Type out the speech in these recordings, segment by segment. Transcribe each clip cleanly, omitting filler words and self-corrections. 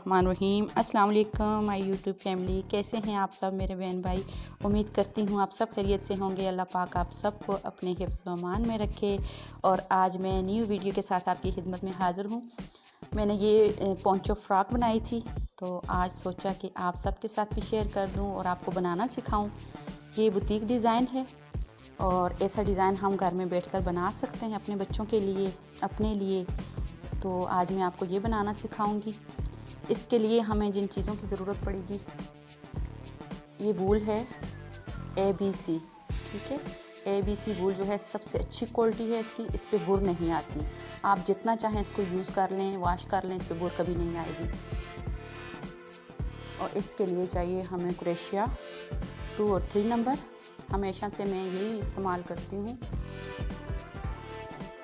बिस्मिल्लाहिर्रहमानिर्रहीम। अस्सलाम वालेकुम माय यूट्यूब फैमिली, कैसे हैं आप सब मेरे बहन भाई। उम्मीद करती हूँ आप सब खैरियत से होंगे। अल्लाह पाक आप सबको अपने हिफ्ज़ व अमान में रखे। और आज मैं न्यू वीडियो के साथ आपकी खिदमत में हाज़िर हूँ। मैंने ये पोंचो फ्रॉक बनाई थी, तो आज सोचा कि आप सबके साथ भी शेयर कर दूँ और आपको बनाना सिखाऊँ। ये बुटीक डिज़ाइन है और ऐसा डिज़ाइन हम घर में बैठकर बना सकते हैं अपने बच्चों के लिए, अपने लिए। तो आज मैं आपको ये बनाना सिखाऊंगी। इसके लिए हमें जिन चीज़ों की ज़रूरत पड़ेगी, ये वूल है ABC, ठीक है। ABC वूल जो है सबसे अच्छी क्वालिटी है इसकी, इस पर बुर नहीं आती। आप जितना चाहें इसको यूज़ कर लें, वॉश कर लें, इस पर बुर कभी नहीं आएगी। और इसके लिए चाहिए हमें क्रोशिया 2 और 3 नंबर। हमेशा से मैं यही इस्तेमाल करती हूँ।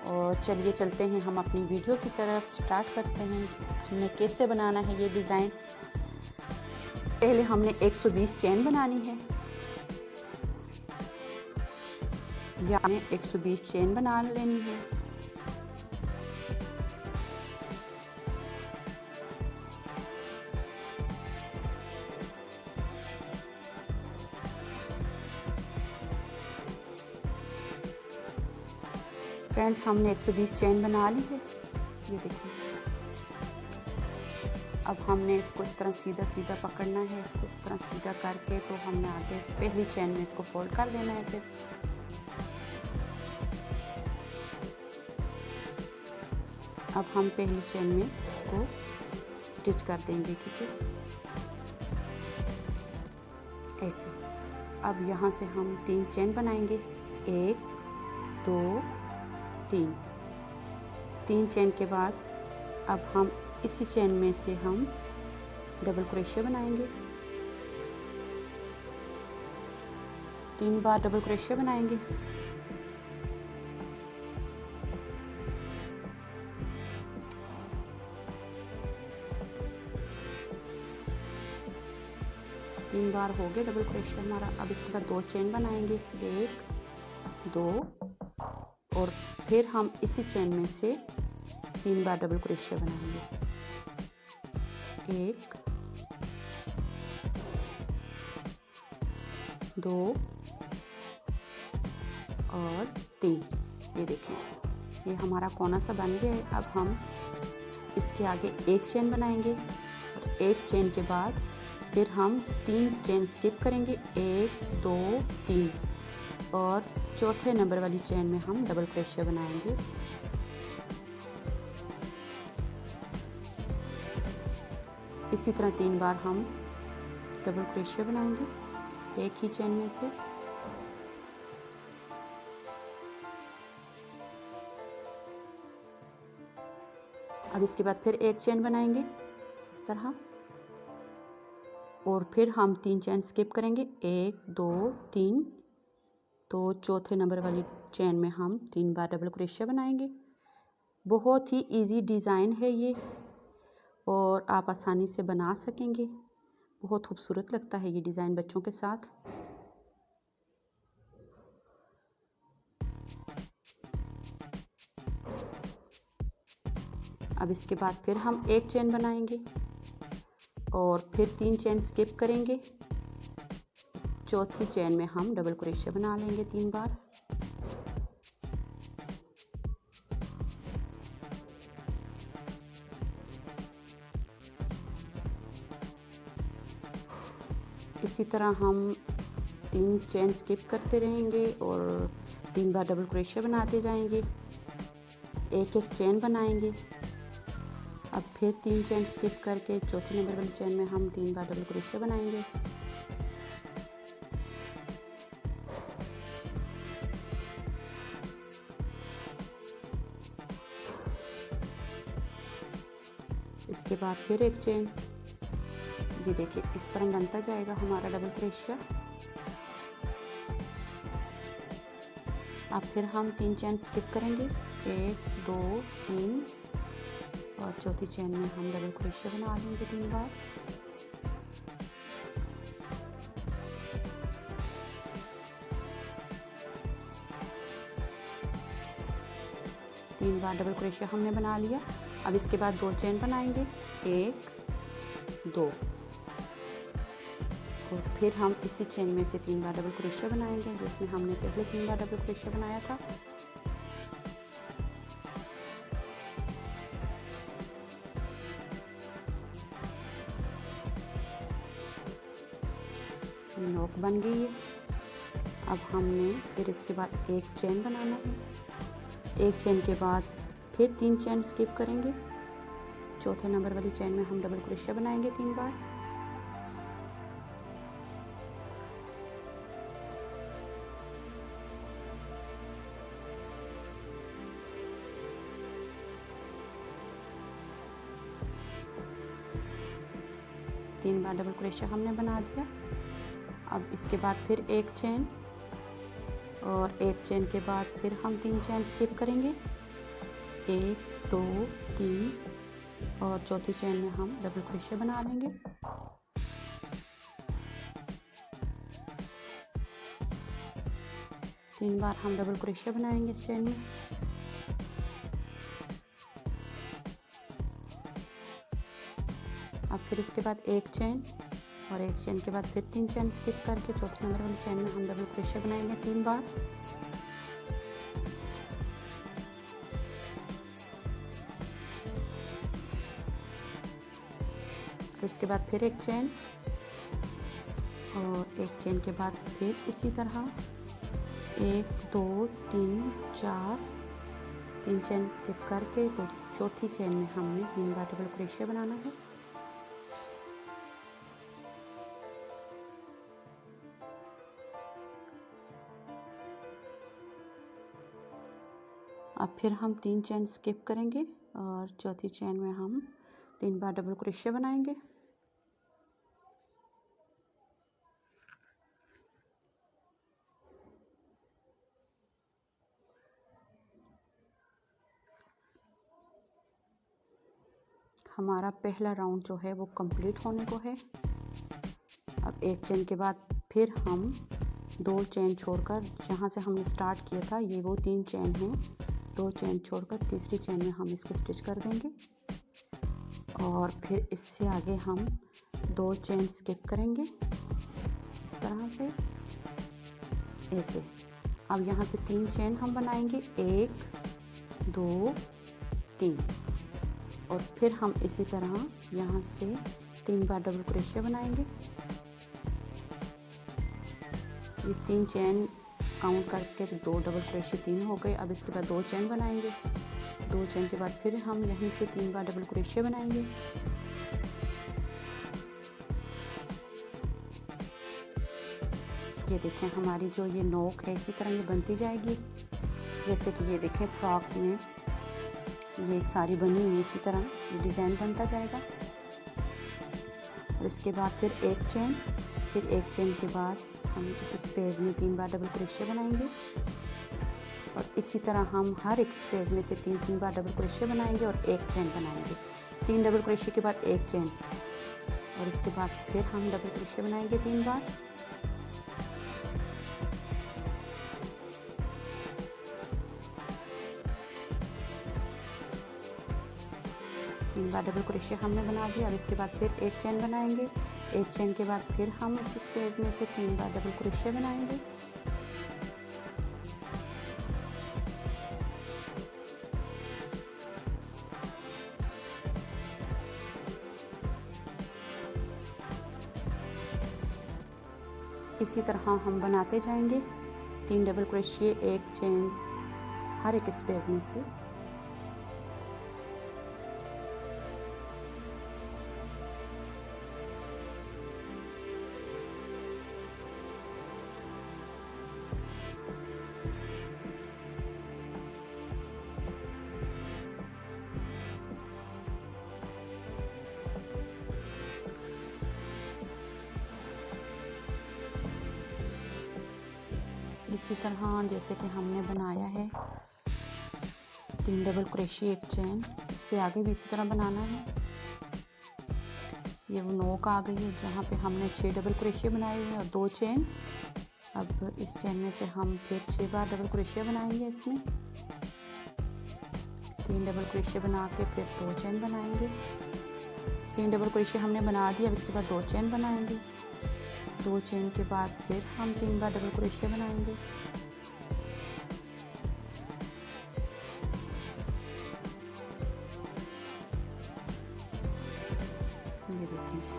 और चलिए चलते हैं हम अपनी वीडियो की तरफ, स्टार्ट करते हैं हमें कैसे बनाना है ये डिज़ाइन। पहले हमने 120 चेन बनानी है, या हमें 120 चेन बना लेनी है। फ्रेंड्स, हमने 120 चेन बना ली है, ये देखिए। अब हमने इसको इस तरह सीधा सीधा पकड़ना है, इसको इस तरह सीधा करके तो हमने आगे पहली चेन में इसको फोल्ड कर देना है। फिर अब हम पहली चेन में इसको स्टिच कर देंगे, ठीक है, ऐसे। अब यहाँ से हम 3 चेन बनाएंगे, 1 2 3 चेन के बाद अब हम इसी चेन में से हम डबल क्रोशिया बनाएंगे। 3 बार डबल क्रोशिया बनाएंगे। तीन बार हो गए डबल क्रोशिया हमारा। अब इसके बाद 2 चेन बनाएंगे, 1 2, और फिर हम इसी चेन में से 3 बार डबल क्रोशिया बनाएंगे, 1 2 और 3। ये देखिए, ये हमारा कोना सा बन गया है। अब हम इसके आगे 1 चेन बनाएंगे और 1 चेन के बाद फिर हम 3 चेन स्किप करेंगे, 1 2 3, और चौथे नंबर वाली चेन में हम डबल क्रोशिया बनाएंगे। इसी तरह 3 बार हम डबल क्रोशिया बनाएंगे एक ही चेन में से। अब इसके बाद फिर 1 चेन बनाएंगे इस तरह, और फिर हम 3 चेन स्किप करेंगे, 1 2 3, तो चौथे नंबर वाली चेन में हम 3 बार डबल क्रोशिया बनाएंगे। बहुत ही इजी डिज़ाइन है ये, और आप आसानी से बना सकेंगे। बहुत खूबसूरत लगता है ये डिज़ाइन बच्चों के साथ। अब इसके बाद फिर हम 1 चेन बनाएंगे और फिर 3 चेन स्किप करेंगे। चौथी चेन में हम डबल क्रोशिया बना लेंगे 3 बार। इसी तरह हम 3 चेन स्किप करते रहेंगे और 3 बार डबल क्रोशिया बनाते जाएंगे, 1 चेन बनाएंगे। अब फिर 3 चेन स्किप करके चौथे नंबर वाली चेन में हम 3 बार डबल क्रोशिया बनाएंगे। इसके बाद फिर 1 चेन। ये देखिए, इस तरह बनता जाएगा हमारा डबल क्रोशिया। अब फिर हम 3 चेन स्किप करेंगे, 1 2 3, और चौथी चेन में हम डबल क्रोशिया बना लेंगे 3 बार। तीन बार डबल क्रोशिया हमने बना लिया। अब इसके बाद 2 चेन बनाएंगे, 1 2 और फिर हम इसी चेन में से 3 बार डबल क्रोशिया बनाएंगे जिसमें हमने पहले 3 बार डबल क्रोशिया बनाया था। नोक बन गई है। अब हमने फिर इसके बाद एक चेन बनाना है। एक चेन के बाद फिर 3 चेन स्किप करेंगे। चौथे नंबर वाली चेन में हम डबल क्रोशिया बनाएंगे 3 बार। तीन बार डबल क्रोशिया हमने बना दिया। अब इसके बाद फिर एक चेन और एक चेन के बाद फिर हम 3 चेन स्किप करेंगे। 1 2 3 और चौथी चेन में हम डबल क्रोशिया बना लेंगे। तीन बार हम डबल क्रोशिया बनाएंगे इस चेन में। अब फिर इसके बाद एक चेन और एक चेन के बाद फिर 3 चेन स्किप करके चौथे नंबर वाली चेन में हम डबल क्रोशिया बनाएंगे 3 बार। इसके बाद फिर एक चेन और एक चेन के बाद फिर इसी तरह 1 2 3 4 3 चेन स्किप करके तो चौथी चेन में हमने 3 बार डबल क्रोशिया बनाना है। अब फिर हम 3 चेन स्किप करेंगे और चौथी चेन में हम 3 बार डबल क्रोशिया बनाएंगे। हमारा पहला राउंड जो है वो कंप्लीट होने को है। अब एक चेन के बाद फिर हम 2 चेन छोड़कर जहाँ से हमने स्टार्ट किया था ये वो 3 चेन हैं, 2 चेन छोड़कर तीसरी चेन में हम इसको स्टिच कर देंगे और फिर इससे आगे हम 2 चेन स्किप करेंगे इस तरह से ऐसे। अब यहाँ से 3 चेन हम बनाएंगे 1 2 3 और फिर हम इसी तरह यहाँ से 3 बार डबल क्रोशिया बनाएंगे। ये 3 चेन काउंट करके 2 डबल क्रोशिया 3 हो गए। अब इसके बाद 2 चेन बनाएंगे। 2 चेन के बाद फिर हम यहीं से 3 बार डबल क्रोशिया बनाएंगे। ये देखें हमारी जो ये नोक है इसी तरह ये बनती जाएगी। जैसे कि ये देखें फ्रॉक्स में ये सारी बनी हुई इसी तरह डिज़ाइन बनता जाएगा। और इसके बाद फिर एक चेन, फिर एक चेन के बाद हम इस स्पेस में 3 बार डबल क्रोशिया बनाएंगे और इसी तरह हम हर एक स्पेस में से 3 बार डबल क्रोशिया बनाएंगे और एक चेन बनाएंगे। 3 डबल क्रोशिया के बाद एक चेन और इसके बाद फिर हम डबल क्रोशिया बनाएंगे 3 बार। तीन बार डबल क्रोशिया हमने बना दिया। अब इसके बाद फिर एक चेन बनाएंगे। एक चेन के बाद फिर हम इस स्पेस में से 3 बार डबल क्रोशिया बनाएंगे। इसी तरह हम बनाते जाएंगे 3 डबल क्रोशिया एक चेन हर एक स्पेस में से। इसी तरह जैसे कि हमने बनाया है 3 डबल क्रोशिया एक चेन, इससे आगे भी इसी तरह बनाना है। ये वो नोक आ गई है जहाँ पे हमने 6 डबल क्रोशिया बनाए हुए हैं और 2 चेन। अब इस चेन में से हम फिर 6 बार डबल क्रोशिया बनाएंगे। इसमें 3 डबल क्रोशिया बना के फिर 2 चेन बनाएंगे। 3 डबल क्रोशिया हमने बना दिया। अब इसके बाद 2 चेन बनाएंगे। 2 चेन के बाद फिर हम 3 बार डबल क्रोशिया बनाएंगे। ये देखिए जी।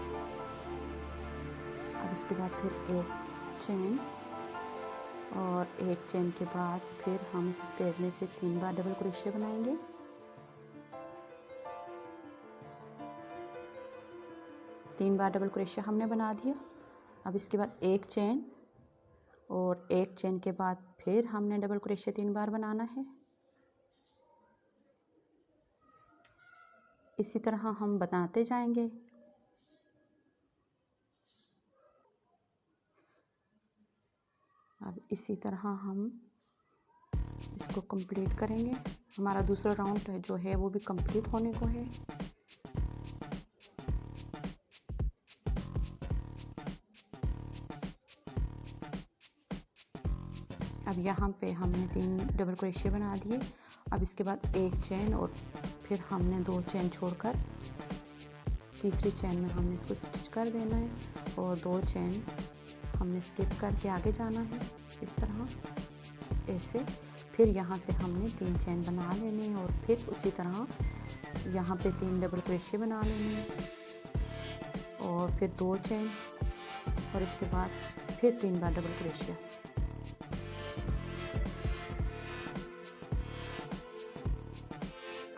अब इसके बाद फिर एक चेन और एक चेन के बाद फिर हम इस पेज में से 3 बार डबल क्रोशिया बनाएंगे। तीन बार डबल क्रोशिया हमने बना दिया। अब इसके बाद एक चेन और एक चेन के बाद फिर हमने डबल क्रोशिया 3 बार बनाना है। इसी तरह हम बनाते जाएंगे। अब इसी तरह हम इसको कंप्लीट करेंगे। हमारा दूसरा राउंड जो है वो भी कंप्लीट होने को है। अब यहाँ पे हमने 3 डबल क्रोशिया बना दिए। अब इसके बाद एक चेन और फिर हमने 2 चेन छोड़कर तीसरी चेन में हमने इसको स्टिच कर देना है और 2 चेन हमने स्किप करके आगे जाना है इस तरह ऐसे। फिर यहाँ से हमने 3 चेन बना लेने हैं और फिर उसी तरह यहाँ पे 3 डबल क्रोशिया बना लेने हैं और फिर 2 चेन और इसके बाद फिर 3 बार डबल क्रोशिया।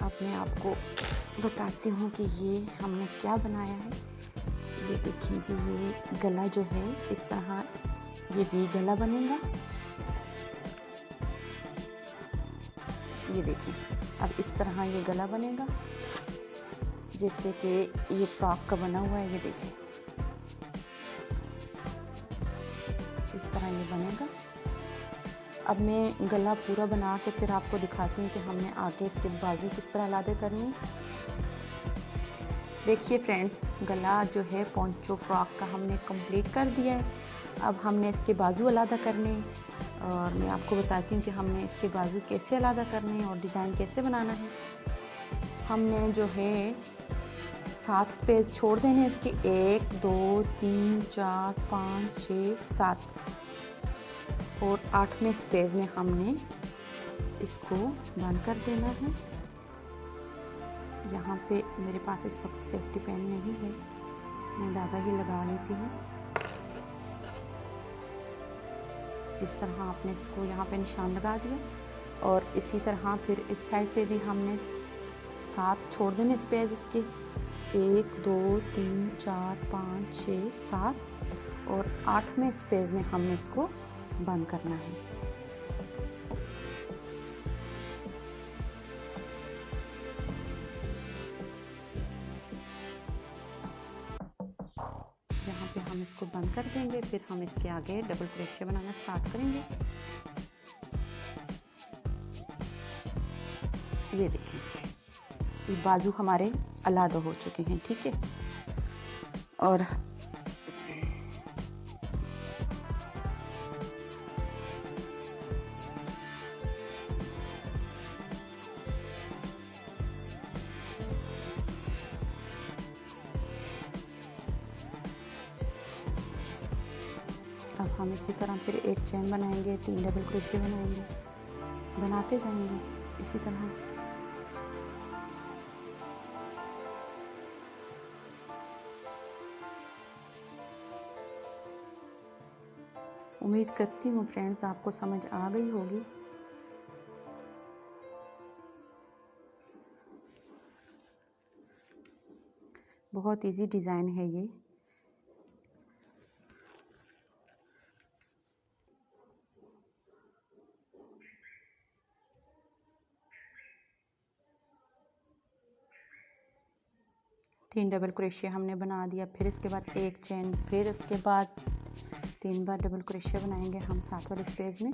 अब मैं आपको बताती हूँ कि ये हमने क्या बनाया है। ये देखिए जी, ये गला जो है इस तरह ये भी गला बनेगा। ये देखिए, अब इस तरह ये गला बनेगा जैसे कि ये फ्रॉक का बना हुआ है। ये देखिए इस तरह ये बनेगा। अब मैं गला पूरा बना के फिर आपको दिखाती हूँ कि हमने आगे इसके बाजू किस तरह लादे करनी। देखिए फ्रेंड्स, गला जो है पोंचो फ्रॉक का हमने कंप्लीट कर दिया है। अब हमने इसके बाजू अलग करने और मैं आपको बताती हूँ कि हमने इसके बाजू कैसे अलग करने और डिज़ाइन कैसे बनाना है। हमने जो है 7 स्पेस छोड़ देने इसके, 1 2 3 4 5 6 7 और 8वें स्पेस में हमने इसको बंद कर देना है। यहाँ पे मेरे पास इस वक्त सेफ्टी पिन नहीं है, मैं धागा ही लगा लेती हूँ। इस तरह आपने इसको यहाँ पे निशान लगा दिया और इसी तरह फिर इस साइड पे भी हमने 7 छोड़ देने स्पेस इसके, 1 2 3 4 5 6 7 और 8वें स्पेस में हमने इसको बंद करना है। यहाँ पे हम इसको बंद कर देंगे, फिर हम इसके आगे डबल क्रोशिया बनाना स्टार्ट करेंगे। ये देखिए, ये बाजू हमारे अलग हो चुके हैं, ठीक है। और अब हम इसी तरह फिर एक चेन बनाएंगे, 3 डबल क्रोशिया बनाएंगे, बनाते जाएंगे इसी तरह। उम्मीद करती हूँ फ्रेंड्स आपको समझ आ गई होगी। बहुत इजी डिज़ाइन है ये। तीन डबल क्रोशिया हमने बना दिया, फिर इसके बाद एक चेन, फिर उसके बाद 3 बार डबल क्रोशिया बनाएंगे हम 7 वाले स्पेस में।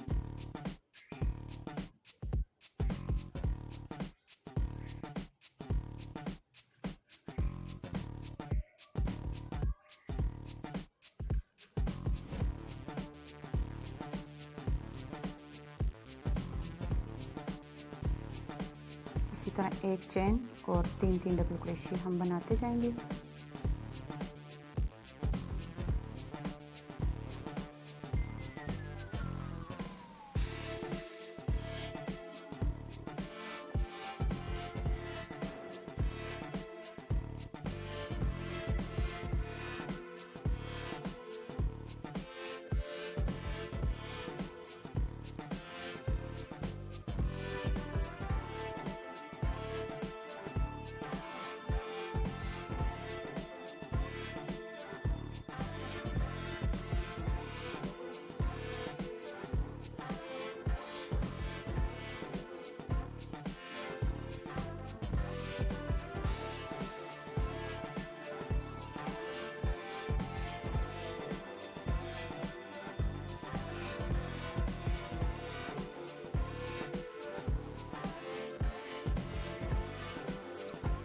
इसी तरह एक चेन और 3 डबल क्रोशिया हम बनाते जाएंगे।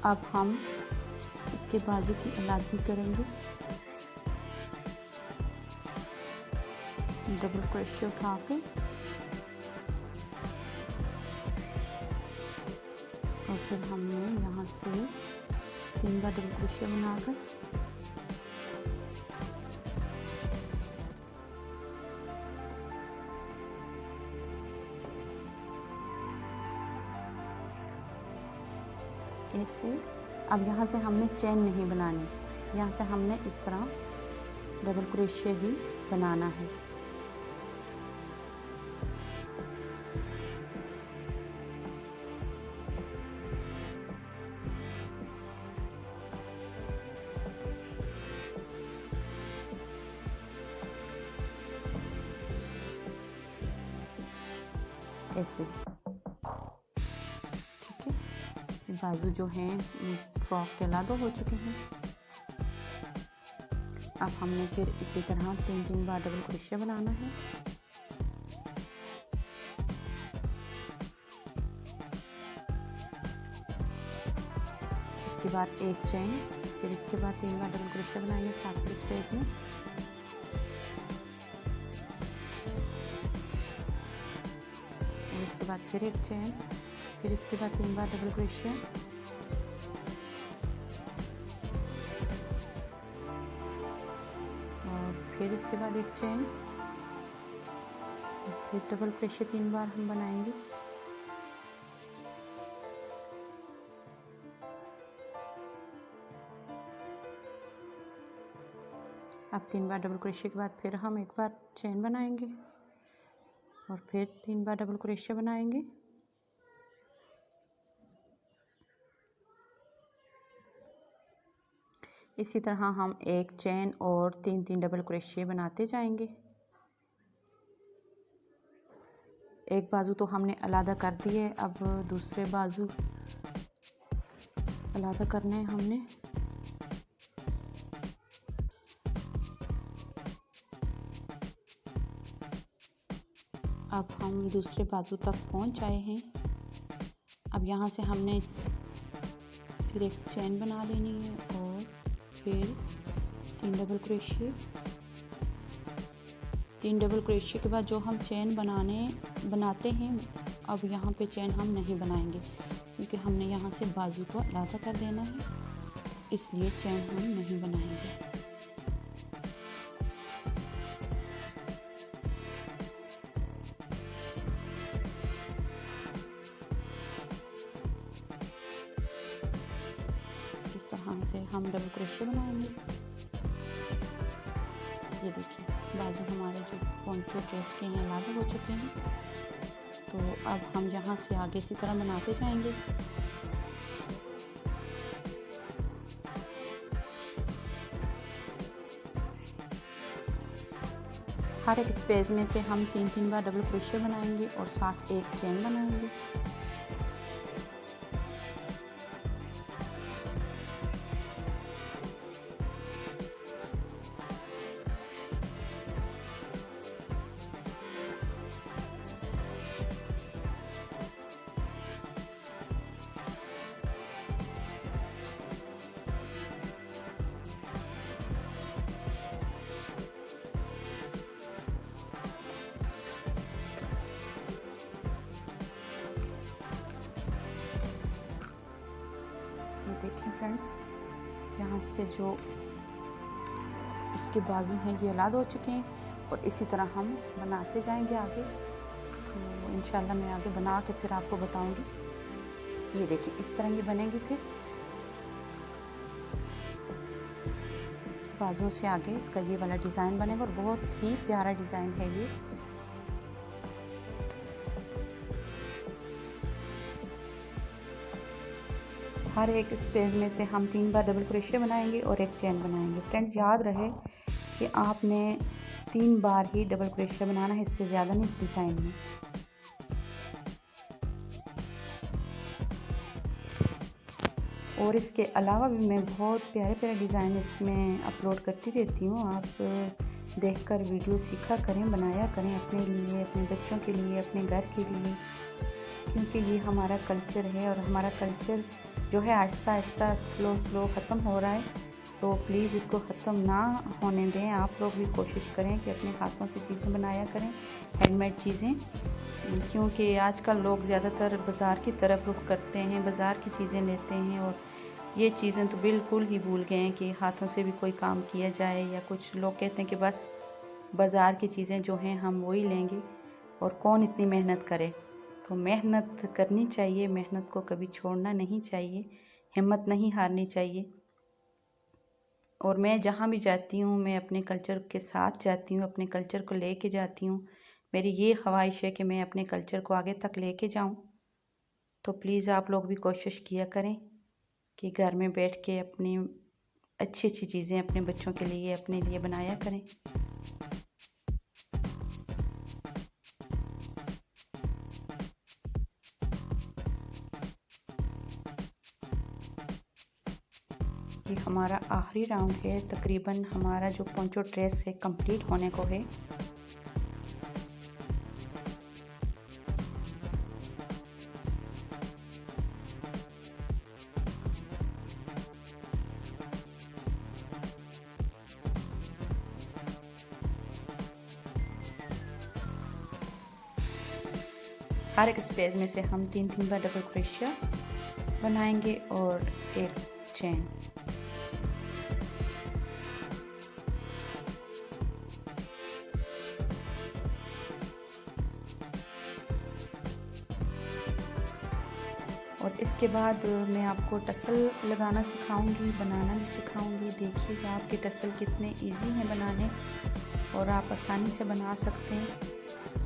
अब हम इसके बाजू की अलादगी करेंगे। डबल क्रोशे उठा के और फिर हमने यहाँ से 3 बार डबल क्रोशे बनाकर ऐसे। अब यहाँ से हमने चेन नहीं बनानी, यहाँ से हमने इस तरह डबल क्रोशे ही बनाना है। ऐसे ठीक है। बाजू जो हैं फ्रॉक के अलावा हो चुके हैं। अब हमने फिर इसी तरह 3 बार डबल क्रोशे बनाना है। इसके बाद एक चेन, फिर इसके बाद 3 बार डबल क्रोशे बनाएंगे 7 स्पेस में। और इसके बाद फिर एक चेन, फिर इसके बाद 3 बार डबल क्रोशे। और फिर इसके बाद एक चेन, फिर डबल क्रोशे 3 बार हम बनाएंगे। अब 3 बार डबल क्रोशे के बाद फिर हम एक बार चेन बनाएंगे और फिर 3 बार डबल क्रोशे बनाएंगे। इसी तरह हम एक चेन और 3 डबल क्रोशे बनाते जाएंगे। एक बाजू तो हमने अलग कर दिए, अब दूसरे बाजू अलग करने हैं हमने। अब हम दूसरे बाजू तक पहुंच आए हैं। अब यहाँ से हमने फिर एक चेन बना लेनी है और फिर 3 डबल क्रोशे। 3 डबल क्रोशे के बाद जो हम चेन बनाते हैं, अब यहाँ पे चेन हम नहीं बनाएंगे क्योंकि हमने यहाँ से बाजू को अलग कर देना है, इसलिए चेन हम नहीं बनाएंगे। इस तरह से हम डबल क्रोशे बनाएंगे। ये देखिए बाजू हमारे जो पोंचो ड्रेस के हैं अलग हो चुके हैं। तो अब हम यहाँ से आगे इसी तरह बनाते जाएंगे। हर एक स्पेस में से हम 3 बार डबल क्रोशे बनाएंगे और साथ एक चेन बनाएंगे। देखिए फ्रेंड्स, यहाँ से जो इसके बाजू हैं ये अलग हो चुके हैं और इसी तरह हम बनाते जाएंगे आगे। तो इंशाल्लाह मैं आगे बना के फिर आपको बताऊंगी। ये देखिए इस तरह ये बनेंगे। फिर बाजुओं से आगे इसका ये वाला डिज़ाइन बनेगा और बहुत ही प्यारा डिज़ाइन है ये। हर एक स्पेस में से हम 3 बार डबल क्रोशे बनाएंगे और एक चेन बनाएंगे। फ्रेंड्स याद रहे कि आपने 3 बार ही डबल क्रोशे बनाना है, इससे ज़्यादा नहीं इस डिज़ाइन में। और इसके अलावा भी मैं बहुत प्यारे प्यारे डिज़ाइन इसमें अपलोड करती रहती हूँ। आप देखकर वीडियो सीखा करें, बनाया करें अपने लिए, अपने बच्चों के लिए, अपने घर के लिए, क्योंकि ये हमारा कल्चर है और हमारा कल्चर जो है आहिस्ता आहिस्ता स्लो ख़त्म हो रहा है। तो प्लीज़ इसको ख़त्म ना होने दें। आप लोग भी कोशिश करें कि अपने हाथों से चीज़ें बनाया करें, हैंडमेड चीज़ें, क्योंकि आजकल लोग ज़्यादातर बाज़ार की तरफ रुख करते हैं, बाज़ार की चीज़ें लेते हैं और ये चीज़ें तो बिल्कुल ही भूल गए हैं कि हाथों से भी कोई काम किया जाए। या कुछ लोग कहते हैं कि बस बाज़ार की चीज़ें जो हैं हम वही लेंगे और कौन इतनी मेहनत करे। तो मेहनत करनी चाहिए, मेहनत को कभी छोड़ना नहीं चाहिए, हिम्मत नहीं हारनी चाहिए। और मैं जहाँ भी जाती हूँ मैं अपने कल्चर के साथ जाती हूँ, अपने कल्चर को लेके जाती हूँ। मेरी ये ख्वाहिश है कि मैं अपने कल्चर को आगे तक लेके जाऊँ। तो प्लीज़ आप लोग भी कोशिश किया करें कि घर में बैठ के अपनी अच्छी अच्छी चीज़ें अपने बच्चों के लिए, अपने लिए बनाया करें। ये हमारा आखिरी राउंड है, तकरीबन हमारा जो पोंचो ड्रेस है कंप्लीट होने को है। हर एक स्पेस में से हम 3 बार डबल क्रोशिया बनाएंगे और एक चेन। और इसके बाद मैं आपको टसल लगाना सिखाऊंगी, बनाना भी सिखाऊंगी। देखिएगा आपके टसल कितने इजी हैं बनाने और आप आसानी से बना सकते हैं।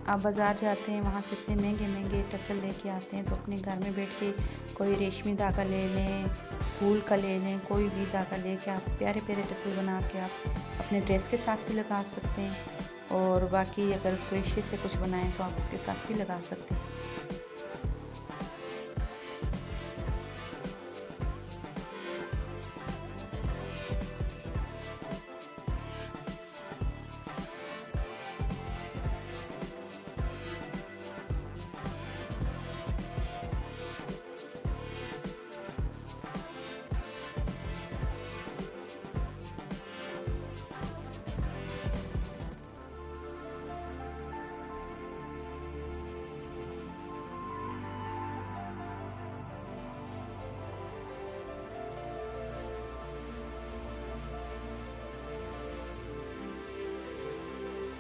आप बाज़ार जाते हैं, वहाँ से इतने महंगे महंगे टसल लेके आते हैं, तो अपने घर में बैठ के कोई रेशमी धागा ले लें, फूल का ले लें, कोई भी धागा लेके आप प्यारे प्यारे टसल बना के आप अपने ड्रेस के साथ भी लगा सकते हैं। और बाकी अगर क्रोशे से कुछ बनाएं तो आप उसके साथ भी लगा सकते हैं।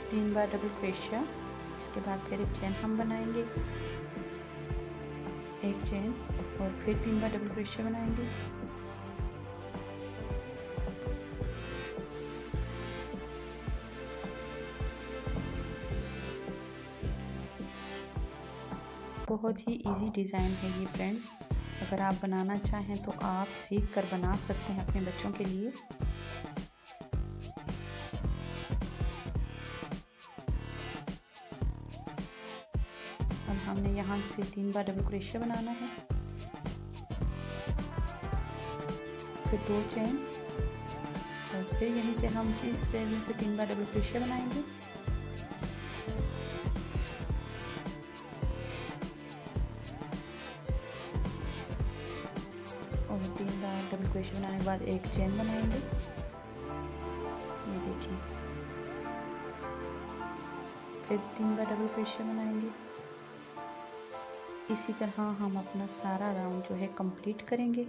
तीन बार डबल क्रोशिया, इसके बाद फिर एक चेन हम बनाएंगे, एक चेन और फिर 3 बार डबल क्रोशिया बनाएंगे। बहुत ही इजी डिज़ाइन है ये फ्रेंड्स। अगर आप बनाना चाहें तो आप सीख कर बना सकते हैं अपने बच्चों के लिए। अब हमने यहाँ से 3 बार डबल क्रोशिया बनाना है, फिर 2 चेन और फिर यहीं से हम इसी स्पेस में से 3 बार डबल क्रोशिया बनाएंगे। और 3 बार डबल क्रोशिया बनाने के बाद एक चेन बनाएंगे, ये देखिए। फिर 3 बार डबल क्रोशिया बनाएंगे। इसी तरह हम अपना सारा राउंड जो है कंप्लीट करेंगे।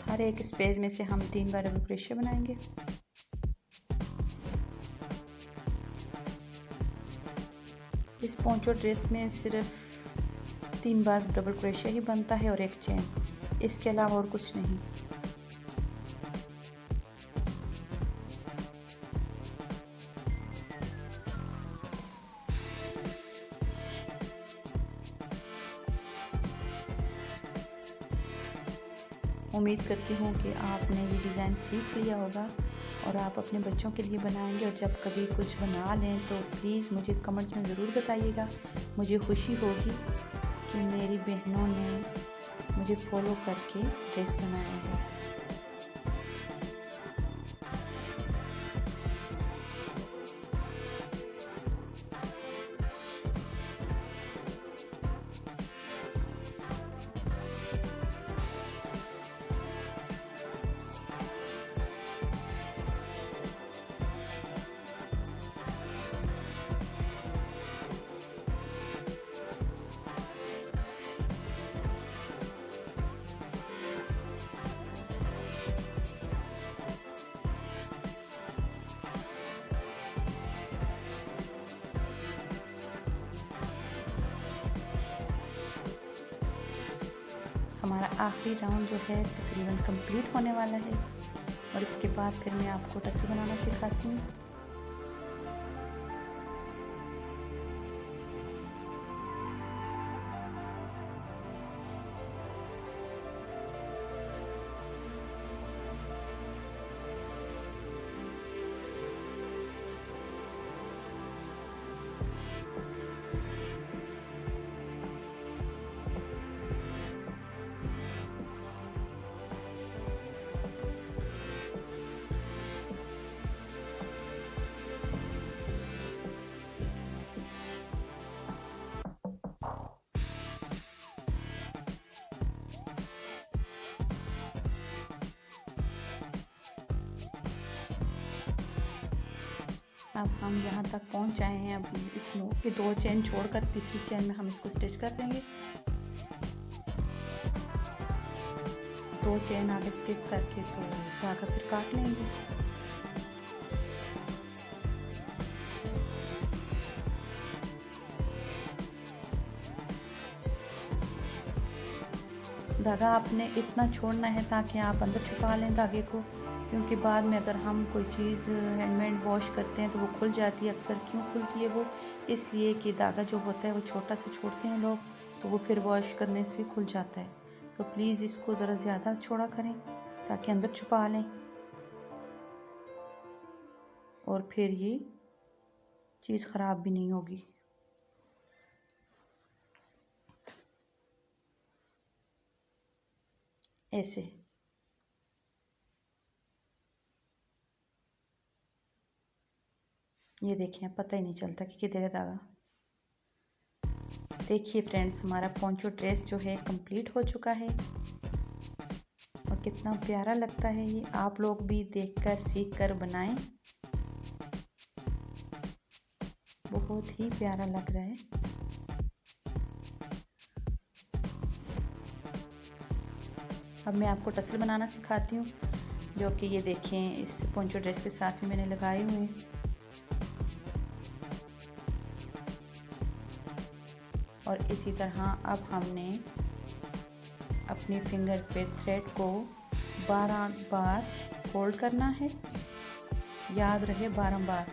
हर एक स्पेस में से हम 3 बार डबल क्रोशिया बनाएंगे। इस पोंचो ड्रेस में सिर्फ 3 बार डबल क्रोशिया ही बनता है और एक चेन, इसके अलावा और कुछ नहीं। उम्मीद करती हूँ कि आपने ये डिज़ाइन सीख लिया होगा और आप अपने बच्चों के लिए बनाएंगे। और जब कभी कुछ बना लें तो प्लीज़ मुझे कमेंट्स में ज़रूर बताइएगा। मुझे खुशी होगी कि मेरी बहनों ने मुझे फॉलो करके ड्रेस बनाया है। हमारा आखिरी राउंड जो है तकरीबन कंप्लीट होने वाला है और इसके बाद फिर मैं आपको टसल बनाना सिखाती हूँ। अब हम यहाँ तक पहुँच आए हैं। अब इस नोक के 2 चेन छोड़कर तीसरी चेन में हम इसको स्टिच कर देंगे। 2 चेन आगे स्किप करके तो धागा फिर काट लेंगे। धागा आपने इतना छोड़ना है ताकि आप अंदर छुपा लें धागे को, क्योंकि बाद में अगर हम कोई चीज़ हैंडमेड वॉश करते हैं तो वो खुल जाती है। अक्सर क्यों खुलती है वो? इसलिए कि धागा जो होता है वो छोटा सा छोड़ते हैं लोग, तो वो फिर वॉश करने से खुल जाता है। तो प्लीज़ इसको ज़रा ज़्यादा छोड़ा करें ताकि अंदर छुपा लें और फिर ये चीज़ ख़राब भी नहीं होगी। ऐसे ये देखें, पता ही नहीं चलता कि किधर है धागा। देखिए फ्रेंड्स, हमारा पोंचो ड्रेस जो है कंप्लीट हो चुका है और कितना प्यारा लगता है ये। आप लोग भी देखकर सीख कर बनाएं, बहुत ही प्यारा लग रहा है। अब मैं आपको टसल बनाना सिखाती हूँ, जो कि ये देखें इस पोंचो ड्रेस के साथ में मैंने लगाए हुए हैं। और इसी तरह अब हमने अपनी फिंगर पे थ्रेड को 12 बार फोल्ड करना है, याद रहे 12 बार।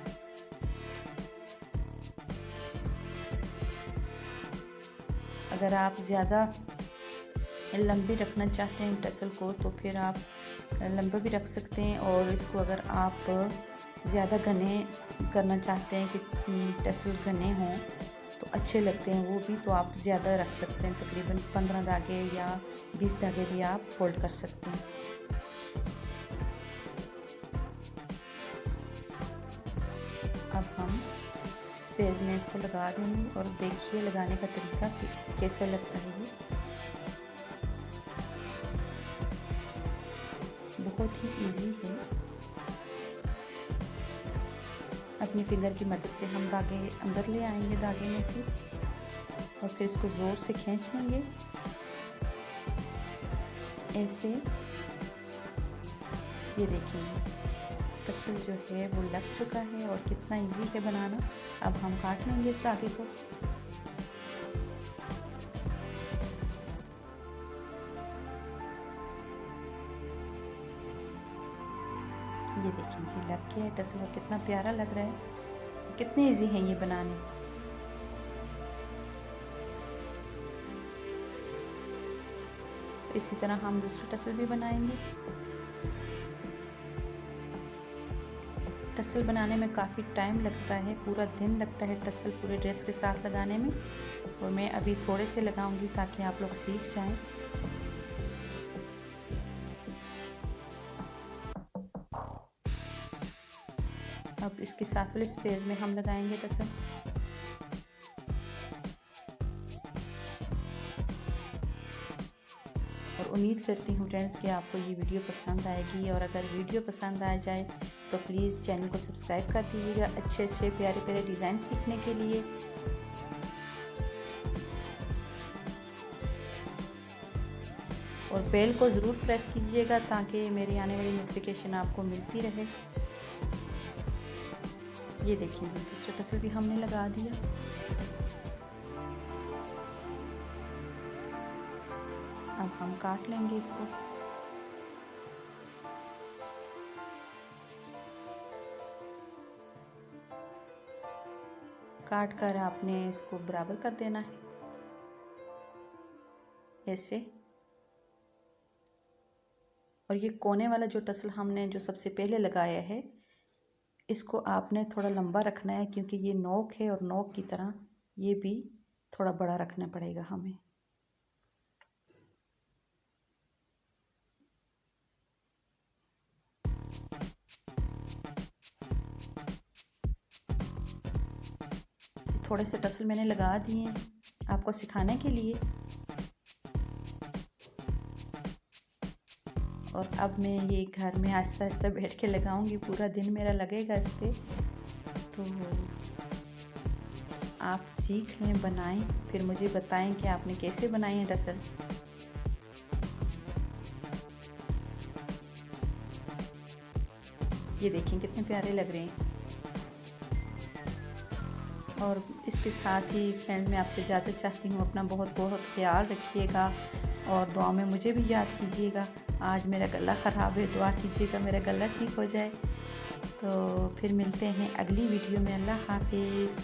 अगर आप ज़्यादा लंबी रखना चाहते हैं टसल को तो फिर आप लंबा भी रख सकते हैं, और इसको अगर आप ज़्यादा घने करना चाहते हैं कि टसल घने हों तो अच्छे लगते हैं वो भी, तो आप ज़्यादा रख सकते हैं। तकरीबन 15 धागे या 20 धागे भी आप फोल्ड कर सकते हैं। अब हम इस पेज में इसको लगा देंगे और देखिए लगाने का तरीका कैसा लगता है। ये बहुत ही इजी है। अपनी फिंगर की मदद से हम धागे अंदर ले आएंगे धागे में से और फिर इसको ज़ोर से खींच लेंगे ऐसे। ये देखिए टसल जो है वो लग चुका है और कितना इजी है बनाना। अब हम काट लेंगे इस धागे को। ये देखिए जी लग गया है टसल, और कितना प्यारा लग रहा है। कितने इजी हैं ये बनाने। इसी तरह हम दूसरा टसल भी बनाएंगे। टसल बनाने में काफ़ी टाइम लगता है, पूरा दिन लगता है टसल पूरे ड्रेस के साथ लगाने में, और मैं अभी थोड़े से लगाऊंगी ताकि आप लोग सीख जाएं। अब इसके साथ वाले स्पेस में हम लगाएंगे टसल। और उम्मीद करती हूँ फ्रेंड्स कि आपको ये वीडियो पसंद आएगी, और अगर वीडियो पसंद आ जाए तो प्लीज़ चैनल को सब्सक्राइब कर दीजिएगा अच्छे अच्छे प्यारे प्यारे डिज़ाइन सीखने के लिए। और बेल को ज़रूर प्रेस कीजिएगा ताकि मेरी आने वाली नोटिफिकेशन आपको मिलती रहे। ये देखिए दूसरा टसल भी हमने लगा दिया। अब हम काट लेंगे इसको। काट कर आपने इसको बराबर कर देना है ऐसे। और ये कोने वाला जो टसल हमने जो सबसे पहले लगाया है, इसको आपने थोड़ा लंबा रखना है क्योंकि ये नोक है, और नोक की तरह ये भी थोड़ा बड़ा रखना पड़ेगा हमें। थोड़े से टसल मैंने लगा दिए हैं आपको सिखाने के लिए। और अब मैं ये घर में आहिस्ता आहिस्ता बैठ के लगाऊंगी, पूरा दिन मेरा लगेगा इस पर। तो आप सीख लें, बनाएं, फिर मुझे बताएं कि आपने कैसे बनाए हैं टसल। ये देखें कितने प्यारे लग रहे हैं। और इसके साथ ही फ्रेंड मैं आपसे इजाज़त चाहती हूँ। अपना बहुत बहुत ख्याल रखिएगा और दुआ में मुझे भी याद कीजिएगा। आज मेरा गला ख़राब है, दुआ कीजिएगा मेरा गला ठीक हो जाए। तो फिर मिलते हैं अगली वीडियो में। अल्लाह हाफिज़।